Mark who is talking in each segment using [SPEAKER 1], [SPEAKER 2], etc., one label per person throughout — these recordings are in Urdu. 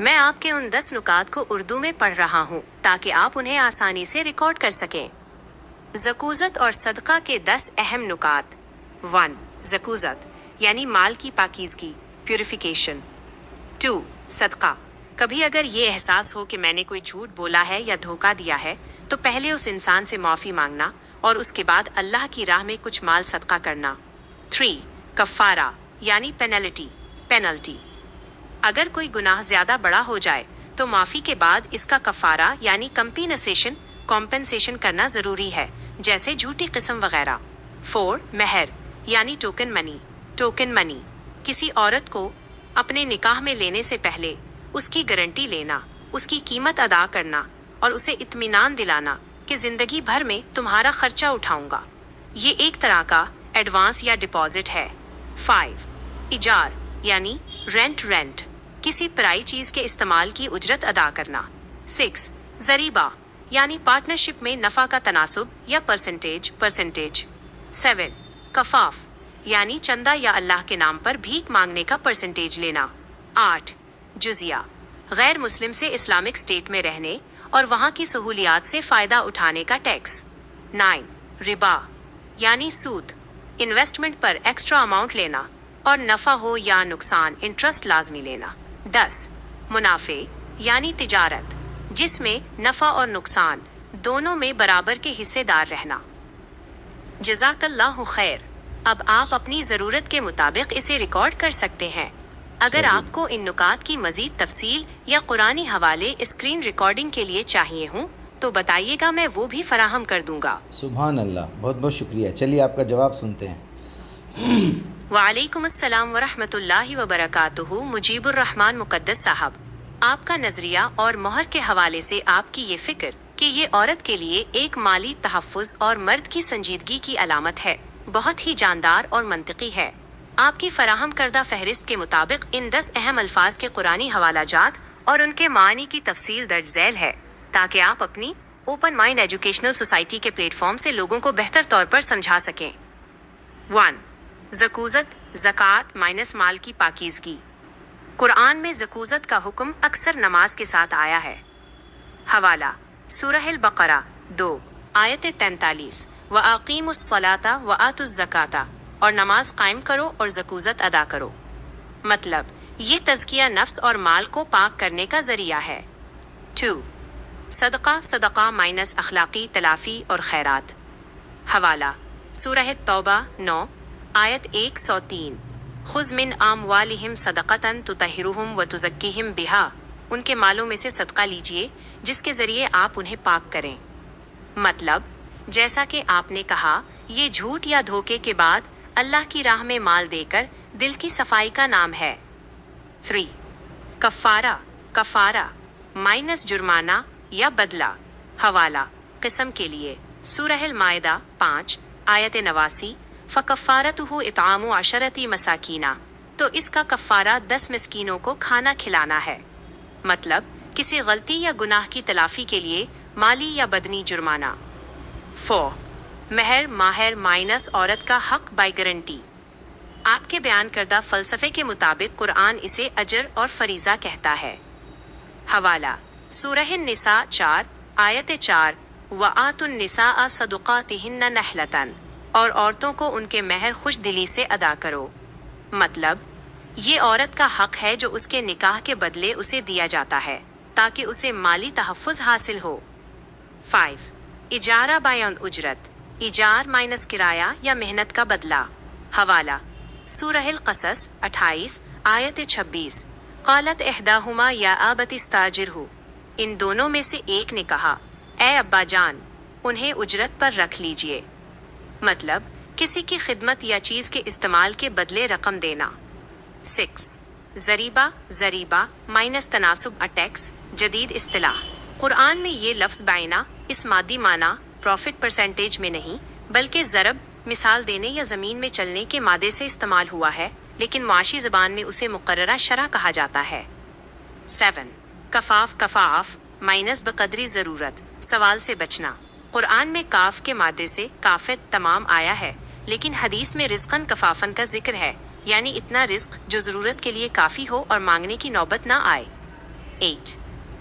[SPEAKER 1] میں آپ کے ان 10 نکات کو اردو میں پڑھ رہا ہوں تاکہ آپ انہیں آسانی سے ریکارڈ کر سکیں۔ زکوٰۃ اور صدقہ کے 10 اہم نکات۔ 1. زکوٰۃ یعنی مال کی پاکیزگی، پیوریفیکیشن۔ 2. صدقہ، کبھی اگر یہ احساس ہو کہ میں نے کوئی جھوٹ بولا ہے یا دھوکہ دیا ہے تو پہلے اس انسان سے معافی مانگنا اور اس کے بعد اللہ کی راہ میں کچھ مال صدقہ کرنا۔ 3. کفارہ یعنی پینلٹی، اگر کوئی گناہ زیادہ بڑا ہو جائے تو معافی کے بعد اس کا کفارہ یعنی کمپنسیشن کرنا ضروری ہے، جیسے جھوٹی قسم وغیرہ۔ 4. مہر یعنی ٹوکن منی، کسی عورت کو اپنے نکاح میں لینے سے پہلے اس کی گارنٹی لینا، اس کی قیمت ادا کرنا اور اسے اطمینان دلانا کہ زندگی بھر میں تمہارا خرچہ اٹھاؤں گا۔ یہ ایک طرح کا ایڈوانس یا ڈپازٹ ہے۔ 5. ایجار یعنی رینٹ، کسی پرائی چیز کے استعمال کی اجرت ادا کرنا۔ 6. ضریبہ یعنی پارٹنرشپ میں نفع کا تناسب یا پرسنٹیج۔ 7. کفاف یعنی چندہ یا اللہ کے نام پر بھیک مانگنے کا پرسنٹیج لینا۔ 8. جزیہ، غیر مسلم سے اسلامک اسٹیٹ میں رہنے اور وہاں کی سہولیات سے فائدہ اٹھانے کا ٹیکس۔ 9. ربا یعنی سود، انویسٹمنٹ پر ایکسٹرا اماؤنٹ لینا اور نفع ہو یا نقصان انٹرسٹ لازمی لینا۔ 10. منافع یعنی تجارت، جس میں نفع اور نقصان دونوں میں برابر کے حصے دار رہنا۔ جزاک اللہ خیر۔ اب آپ اپنی ضرورت کے مطابق اسے ریکارڈ کر سکتے ہیں۔ اگر آپ کو ان نکات کی مزید تفصیل یا قرآنی حوالے اسکرین ریکارڈنگ کے لیے چاہیے ہوں تو بتائیے گا، میں وہ بھی فراہم کر دوں گا۔
[SPEAKER 2] سبحان اللہ، بہت بہت شکریہ۔ چلیے آپ کا جواب سنتے ہیں۔
[SPEAKER 1] وعلیکم السلام ورحمۃ اللہ وبرکاتہ۔ مجیب الرحمن مقدس صاحب، آپ کا نظریہ اور مہر کے حوالے سے آپ کی یہ فکر کہ یہ عورت کے لیے ایک مالی تحفظ اور مرد کی سنجیدگی کی علامت ہے، بہت ہی جاندار اور منطقی ہے۔ آپ کی فراہم کردہ فہرست کے مطابق ان 10 اہم الفاظ کے قرآنی حوالہ جات اور ان کے معنی کی تفصیل درج ذیل ہے تاکہ آپ اپنی اوپن مائنڈ ایجوکیشنل سوسائٹی کے پلیٹ فارم سے لوگوں کو بہتر طور پر سمجھا سکیں۔ 1. زکوٰۃ مائنس مال کی پاکیزگی۔ قرآن میں زکوٰۃ کا حکم اکثر نماز کے ساتھ آیا ہے۔ حوالہ سورہ البقرہ 2 آیت 43 وَأَقِیمُوا الصَّلَاةَ وَآتُوا الزَّکَاةَ، اور نماز قائم کرو اور زکوٰۃ ادا کرو۔ مطلب یہ تزکیہ نفس اور مال کو پاک کرنے کا ذریعہ ہے۔ 2. صدقہ مائنس اخلاقی تلافی اور خیرات۔ حوالہ سورہ توبہ 9 آیت 103 خذ من اموالہم صدقۃ تطہرہم وتزکیہم بہا، ان کے مالوں میں سے صدقہ لیجئے جس کے ذریعے آپ انہیں پاک کریں۔ مطلب جیسا کہ آپ نے کہا، یہ جھوٹ یا دھوکے کے بعد اللہ کی راہ میں مال دے کر دل کی صفائی کا نام ہے۔ 3. کفارہ مائنس جرمانہ یا بدلہ۔ حوالہ قسم کے لیے سورہ المائدہ 5 آیت 89 فَكَفَّارَتُهُ إِطْعَامُ 10 مساکین، تو اس کا کفارہ 10 مسکینوں کو کھانا کھلانا ہے۔ مطلب کسی غلطی یا گناہ کی تلافی کے لیے مالی یا بدنی جرمانہ۔ 4. مہر مائنس عورت کا حق بائی گارنٹی۔ آپ کے بیان کردہ فلسفے کے مطابق قرآن اسے اجر اور فریضہ کہتا ہے۔ حوالہ سورہ النساء 4 آیت 4 وَآتُوا النِّسَاءَ صَدُقَاتِهِنَّ نِحْلَةً، اور عورتوں کو ان کے مہر خوش دلی سے ادا کرو۔ مطلب یہ عورت کا حق ہے جو اس کے نکاح کے بدلے اسے دیا جاتا ہے تاکہ اسے مالی تحفظ حاصل ہو۔ 5. اجارہ بیان اجرت، ایجار مائنس کرایہ یا محنت کا بدلہ۔ حوالہ سورہ القصص 28 آیت 26 قالت احداہما یا ابت استاجرہ، ان دونوں میں سے ایک نے کہا، اے ابا جان انہیں اجرت پر رکھ لیجئے۔ مطلب کسی کی خدمت یا چیز کے استعمال کے بدلے رقم دینا۔ 6. ضریبہ مائنس تناسب ٹیکس، جدید اصطلاح۔ قرآن میں یہ لفظ بعینہ اس مادی معنی پروفٹ پرسنٹیج میں نہیں بلکہ ضرب، مثال دینے یا زمین میں چلنے کے مادے سے استعمال ہوا ہے، لیکن معاشی زبان میں اسے مقررہ شرح کہا جاتا ہے۔ 7. کفاف مائنس بقدری ضرورت، سوال سے بچنا۔ قرآن میں کاف کے مادے سے کافت تمام آیا ہے، لیکن حدیث میں رزقاً کفافن کا ذکر ہے، یعنی اتنا رزق جو ضرورت کے لیے کافی ہو اور مانگنے کی نوبت نہ آئے۔ 8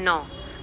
[SPEAKER 1] 9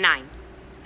[SPEAKER 1] 9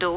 [SPEAKER 1] 2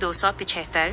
[SPEAKER 1] 275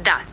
[SPEAKER 1] 10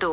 [SPEAKER 1] 2